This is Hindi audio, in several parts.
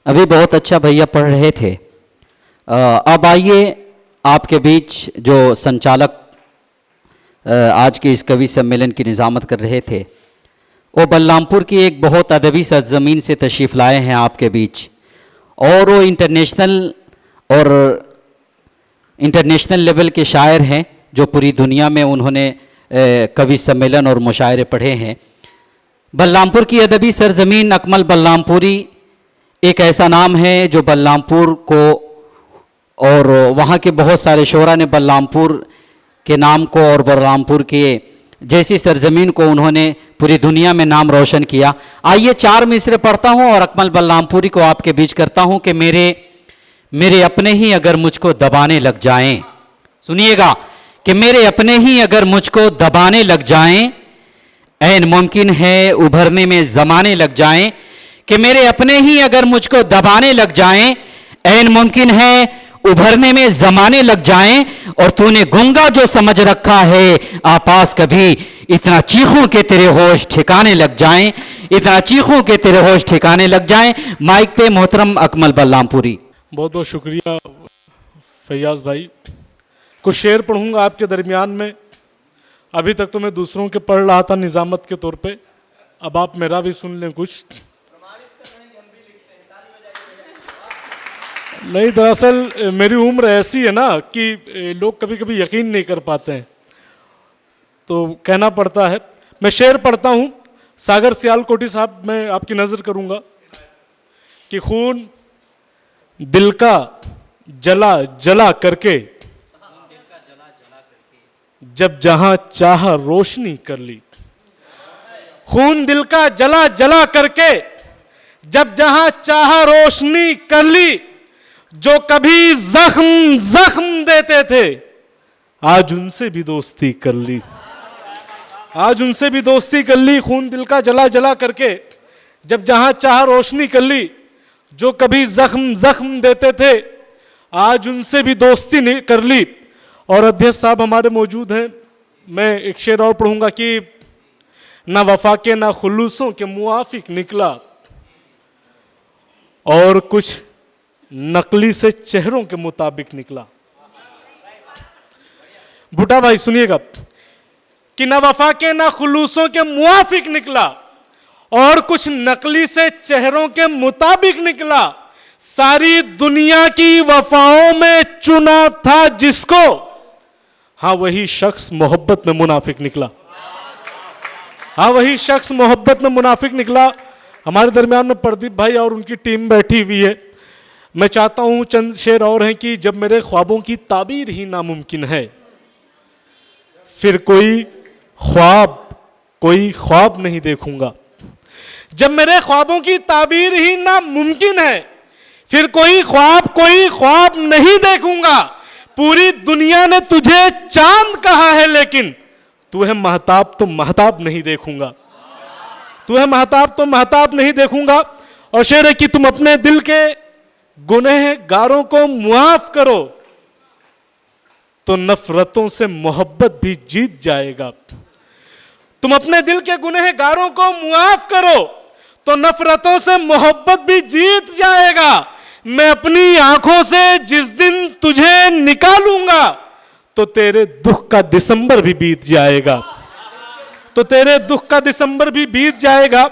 अभी बहुत अच्छा भैया पढ़ रहे थे। अब आइए आपके बीच जो संचालक आज के इस कवि सम्मेलन की निज़ामत कर रहे थे, वो बलरामपुर की एक बहुत अदबी सरजमीन से तशरीफ़ लाए हैं आपके बीच, और वो इंटरनेशनल लेवल के शायर हैं जो पूरी दुनिया में उन्होंने कवि सम्मेलन और मुशायरे पढ़े हैं। बलरामपुर की अदबी सरजमीन अकमल बलरामपुरी एक ऐसा नाम है जो बलरामपुर को और वहाँ के बहुत सारे शोरा ने बलरामपुर के नाम को और बलरामपुर के जैसी सरजमीन को उन्होंने पूरी दुनिया में नाम रोशन किया। आइए 4 मिसरे पढ़ता हूँ और अकमल बलरामपुरी को आपके बीच करता हूँ कि मेरे अपने ही अगर मुझको दबाने लग जाएं, सुनिएगा, कि मेरे अपने ही अगर मुझको दबाने लग जाएं, ऐन मुमकिन है उभरने में ज़माने लग जाएं, कि मेरे अपने ही अगर मुझको दबाने लग जाएं, ऐन मुमकिन है उभरने में ज़माने लग जाएं, और तूने गूंगा जो समझ रखा है आपास कभी, इतना चीखों के तेरे होश ठिकाने लग जाएं, इतना चीखों के तेरे होश ठिकाने लग जाएं। माइक पे मोहतरम अकमल बलरामपुरी। बहुत बहुत शुक्रिया फैयाज भाई। कुछ शेर पढ़ूंगा आपके दरमियान में। अभी तक तो मैं दूसरों के पढ़ रहा था निज़ामत के तौर पे, अब आप मेरा भी सुन लें कुछ। नहीं, दरअसल मेरी उम्र ऐसी है ना कि लोग कभी कभी यकीन नहीं कर पाते हैं, तो कहना पड़ता है। मैं शेर पढ़ता हूँ। सागर सियालकोटी साहब, मैं आपकी नज़र करूँगा कि खून दिल का जला जला करके जब जहां चाह रोशनी कर ली, खून दिल का जला जला करके जब जहां चाह रोशनी कर ली, जो कभी जख्म जख्म देते थे आज उनसे भी दोस्ती कर ली, आज उनसे भी दोस्ती कर ली। खून दिल का जला जला करके जब जहां चाह रोशनी कर ली, जो कभी जख्म जख्म देते थे आज उनसे भी दोस्ती कर ली। और अध्यक्ष साहब हमारे मौजूद हैं। मैं एक शेर और पढ़ूंगा कि ना वफा के ना खुलूसों के मुआफिक निकला, और कुछ नकली से चेहरों के मुताबिक निकला। भुट्टा भाई सुनिएगा कि ना वफा के ना खुलूसों के मुआफिक निकला, और कुछ नकली से चेहरों के मुताबिक निकला। सारी दुनिया की वफाओं में चुना था जिसको, हाँ वही शख्स मोहब्बत में मुनाफिक निकला, हाँ वही शख्स मोहब्बत में मुनाफिक निकला। हमारे दरमियान में प्रदीप भाई और उनकी टीम बैठी हुई है। मैं चाहता हूं चंद शेर और हैं कि जब मेरे ख्वाबों की ताबीर ही नामुमकिन है, फिर कोई ख्वाब नहीं देखूंगा। जब मेरे ख्वाबों की ताबीर ही नामुमकिन है, फिर कोई ख्वाब नहीं देखूंगा। पूरी दुनिया ने तुझे चांद कहा है, लेकिन तू है महताब तो महताब नहीं देखूंगा, तू है महताब तो महताब नहीं देखूंगा। और शेर है कि तुम अपने दिल के गुनहगारों को मुआफ करो तो नफरतों से मोहब्बत भी जीत जाएगा। तुम अपने दिल के गुनहगारों को मुआफ करो तो नफरतों से मोहब्बत भी जीत जाएगा। मैं अपनी आंखों से जिस दिन तुझे निकालूंगा तो तेरे दुख का दिसंबर भी बीत जाएगा, तो तेरे दुख का दिसंबर भी बीत जाएगा।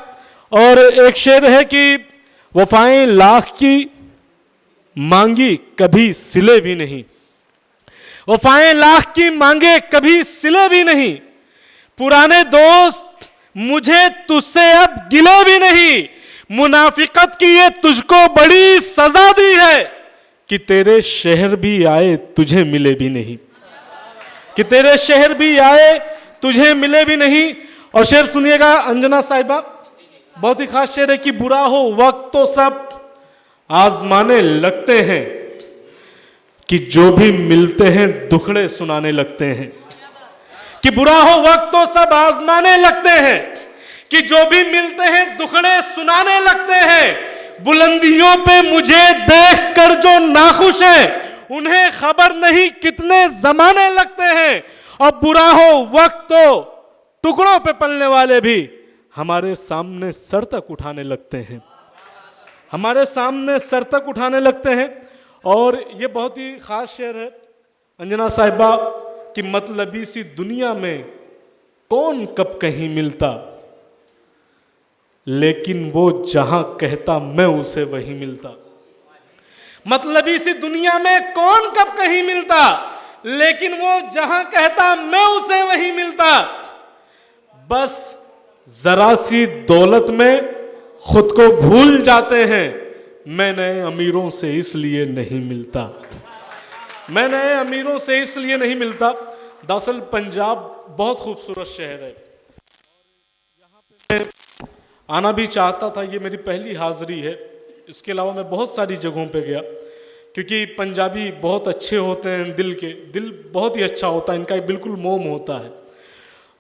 और एक शेर है कि वफाएं लाख की मांगी कभी सिले भी नहीं, वफाएं लाख की मांगे कभी सिले भी नहीं। पुराने दोस्त मुझे तुझसे अब गिले भी नहीं। मुनाफिकत की ये तुझको बड़ी सजा दी है कि तेरे शहर भी आए तुझे मिले भी नहीं, कि तेरे शहर भी आए तुझे मिले भी नहीं। और शेर सुनिएगा अंजना साहिबा, बहुत ही खास शेर है कि बुरा हो वक्त तो सब आजमाने लगते हैं, कि जो भी मिलते हैं दुखड़े सुनाने लगते हैं। कि बुरा हो वक्त तो सब आजमाने लगते हैं, कि जो भी मिलते हैं दुखड़े सुनाने लगते हैं। बुलंदियों पे मुझे देखकर जो नाखुश है, उन्हें खबर नहीं कितने जमाने लगते हैं। और बुरा हो वक्त तो टुकड़ों पे पलने वाले भी हमारे सामने सर तक उठाने लगते हैं। हमारे सामने सर तक उठाने लगते हैं। और ये बहुत ही ख़ास शेर है अंजना साहिबा कि मतलबी सी दुनिया में कौन कब कहीं मिलता, लेकिन वो जहां कहता मैं उसे वहीं मिलता। मतलबी सी दुनिया में कौन कब कहीं मिलता, लेकिन वो जहां कहता मैं उसे वहीं मिलता। बस जरा सी दौलत में खुद को भूल जाते हैं, मैं नए अमीरों से इसलिए नहीं मिलता, मैं नए अमीरों से इसलिए नहीं मिलता। दरअसल पंजाब बहुत खूबसूरत शहर है, यहाँ पे मैं आना भी चाहता था, ये मेरी पहली हाज़िरी है। इसके अलावा मैं बहुत सारी जगहों पे गया, क्योंकि पंजाबी बहुत अच्छे होते हैं, दिल बहुत ही अच्छा होता है, इनका एक बिल्कुल मोम होता है।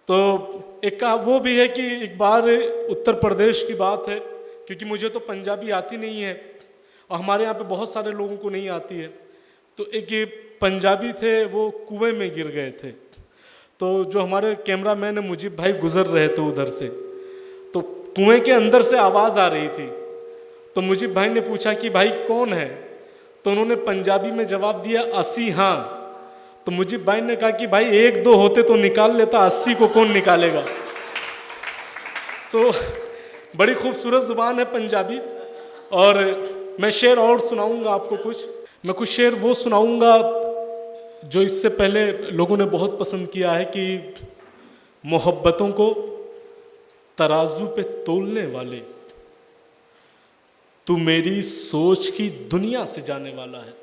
तो एक वो भी है कि एक बार उत्तर प्रदेश की बात है, क्योंकि मुझे तो पंजाबी आती नहीं है और हमारे यहाँ पे बहुत सारे लोगों को नहीं आती है। तो एक ये पंजाबी थे, वो कुएं में गिर गए थे। तो जो हमारे कैमरामैन है मुजीब भाई गुजर रहे थे उधर से, तो कुएं के अंदर से आवाज़ आ रही थी। तो मुजीब भाई ने पूछा कि भाई कौन है, तो उन्होंने पंजाबी में जवाब दिया 80 हाँ। तो मुजीब भाई ने कहा कि भाई 1-2 होते तो निकाल लेता, 80 को कौन निकालेगा। तो बड़ी खूबसूरत ज़ुबान है पंजाबी। और मैं शेर और सुनाऊंगा आपको मैं कुछ शेर वो सुनाऊंगा जो इससे पहले लोगों ने बहुत पसंद किया है कि मोहब्बतों को तराजू पे तोलने वाले, तू मेरी सोच की दुनिया से जाने वाला है।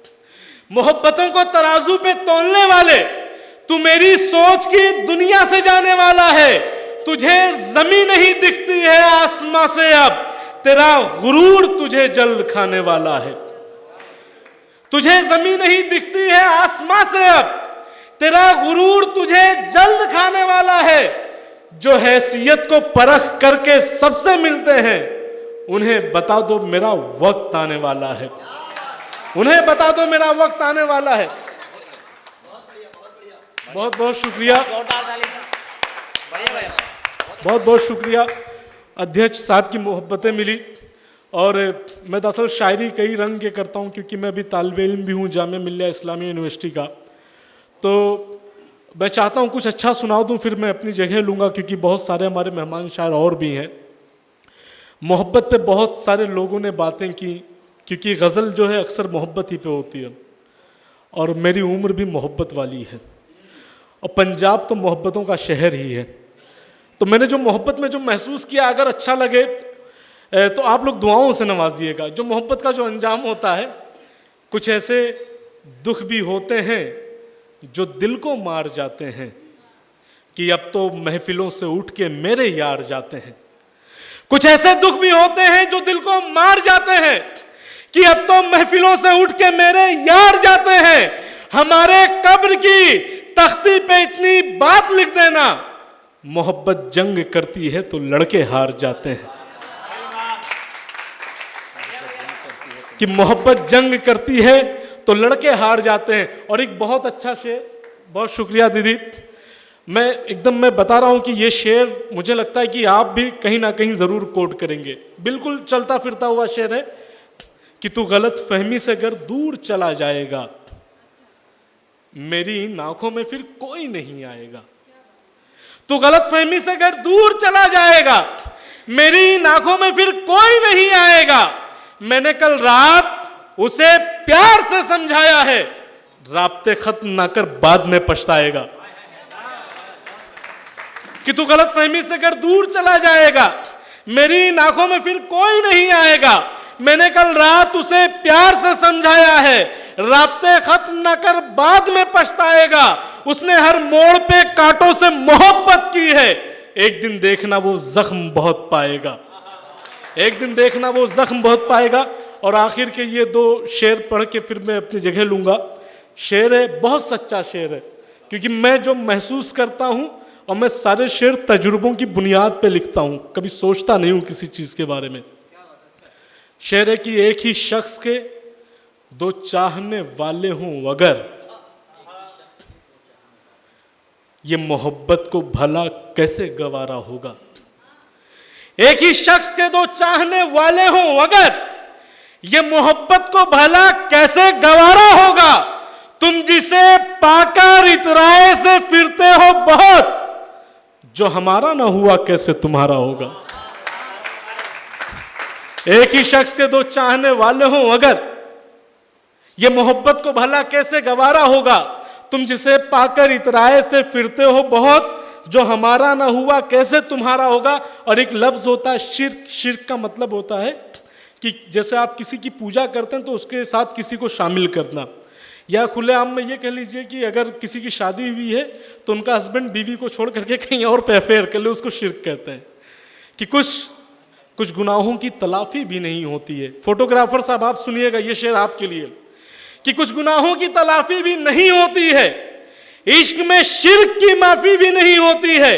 मोहब्बतों को तराजू पे तोलने वाले, तू मेरी सोच की दुनिया से जाने वाला है। तुझे जमीन नहीं दिखती है आसमां से अब, तेरा गुरूर तुझे जल्द खाने वाला है। तुझे जमीन नहीं दिखती है आसमां से अब, तेरा गुरूर तुझे जल्द खाने वाला है। जो हैसियत को परख करके सबसे मिलते हैं, उन्हें बता दो मेरा वक्त आने वाला है, उन्हें बता दो मेरा वक्त आने वाला है। बहुत बहुत शुक्रिया, बहुत बहुत शुक्रिया। अध्यक्ष साहब की मोहब्बतें मिली। और मैं दरअसल शायरी कई रंग के करता हूँ, क्योंकि मैं अभी तालिब इल्म भी हूँ जामिया मिल्लिया इस्लामिया यूनिवर्सिटी का। तो मैं चाहता हूँ कुछ अच्छा सुना दूँ, फिर मैं अपनी जगह लूँगा, क्योंकि बहुत सारे हमारे मेहमान शायर और भी हैं। मोहब्बत पे बहुत सारे लोगों ने बातें की, क्योंकि गज़ल जो है अक्सर मोहब्बत ही पे होती है, और मेरी उम्र भी मोहब्बत वाली है, और पंजाब तो मोहब्बतों का शहर ही है। तो मैंने जो मोहब्बत में जो महसूस किया, अगर अच्छा लगे तो आप लोग दुआओं से नवाजिएगा। जो मोहब्बत का जो अंजाम होता है, कुछ ऐसे दुख भी होते हैं जो दिल को मार जाते हैं, कि अब तो महफिलों से उठ के मेरे यार जाते हैं। कुछ ऐसे दुख भी होते हैं जो दिल को मार जाते हैं, कि अब तो महफिलों से उठ के मेरे यार जाते हैं। हमारे कब्र की तख्ती पे इतनी बात लिख देना, मोहब्बत जंग करती है तो लड़के हार जाते हैं। कि मोहब्बत जंग करती है तो लड़के हार जाते हैं। और एक बहुत अच्छा शेर, बहुत शुक्रिया दीदी, मैं बता रहा हूं कि ये शेर मुझे लगता है कि आप भी कहीं ना कहीं जरूर कोट करेंगे। बिल्कुल चलता फिरता हुआ शेर है कि तू गलत फहमी से अगर दूर चला जाएगा, मेरी इन आंखों में फिर कोई नहीं आएगा। तू गलत फहमी से अगर दूर चला जाएगा, मेरी इन आंखों में फिर कोई नहीं आएगा। मैंने कल रात उसे प्यार से समझाया है, राब्ते खत्म ना कर बाद में पछताएगा। कि तू गलत फहमी से अगर दूर चला जाएगा, मेरी इन आंखों में फिर कोई नहीं आएगा। मैंने कल रात उसे प्यार से समझाया है, राब्ते खत्म ना कर बाद में पछताएगा। उसने हर मोड़ पे कांटों से मोहब्बत की है, एक दिन देखना वो जख्म बहुत पाएगा, एक दिन देखना वो जख्म बहुत पाएगा। और आखिर के ये 2 शेर पढ़ के फिर मैं अपनी जगह लूंगा। शेर है, बहुत सच्चा शेर है, क्योंकि मैं जो महसूस करता हूं, और मैं सारे शेर तजुर्बों की बुनियाद पे लिखता हूं, कभी सोचता नहीं हूं किसी चीज के बारे में। शेर है कि एक ही शख्स के 2 चाहने वाले हों अगर, ये मोहब्बत को भला कैसे गवारा होगा। एक ही शख्स के 2 चाहने वाले हों अगर, ये मोहब्बत को भला कैसे गवारा होगा, तुम जिसे पाकर इतराए से फिरते हो बहुत, जो हमारा ना हुआ कैसे तुम्हारा होगा। एक ही शख्स के दो चाहने वाले हों अगर, ये मोहब्बत को भला कैसे गवारा होगा, तुम जिसे पाकर इतराए से फिरते हो बहुत, जो हमारा ना हुआ कैसे तुम्हारा होगा। और एक लफ्ज होता है शिर्क। शिर्क का मतलब होता है कि जैसे आप किसी की पूजा करते हैं तो उसके साथ किसी को शामिल करना, या खुलेआम में ये कह लीजिए कि अगर किसी की शादी हुई है तो उनका हस्बैंड बीवी को छोड़ करके कहीं और पे अफेयर कर ले, उसको शिर्क कहते हैं। कि कुछ गुनाहों की तलाफी भी नहीं होती है। फोटोग्राफर साहब आप सुनिएगा ये शेर आपके लिए, कि कुछ गुनाहों की तलाफी भी नहीं होती है, इश्क में शिर्क की माफी भी नहीं होती है।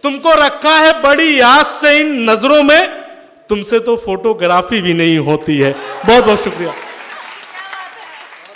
तुमको रखा है बड़ी आस से इन नजरों में, तुमसे तो फोटोग्राफी भी नहीं होती है। बहुत बहुत शुक्रिया।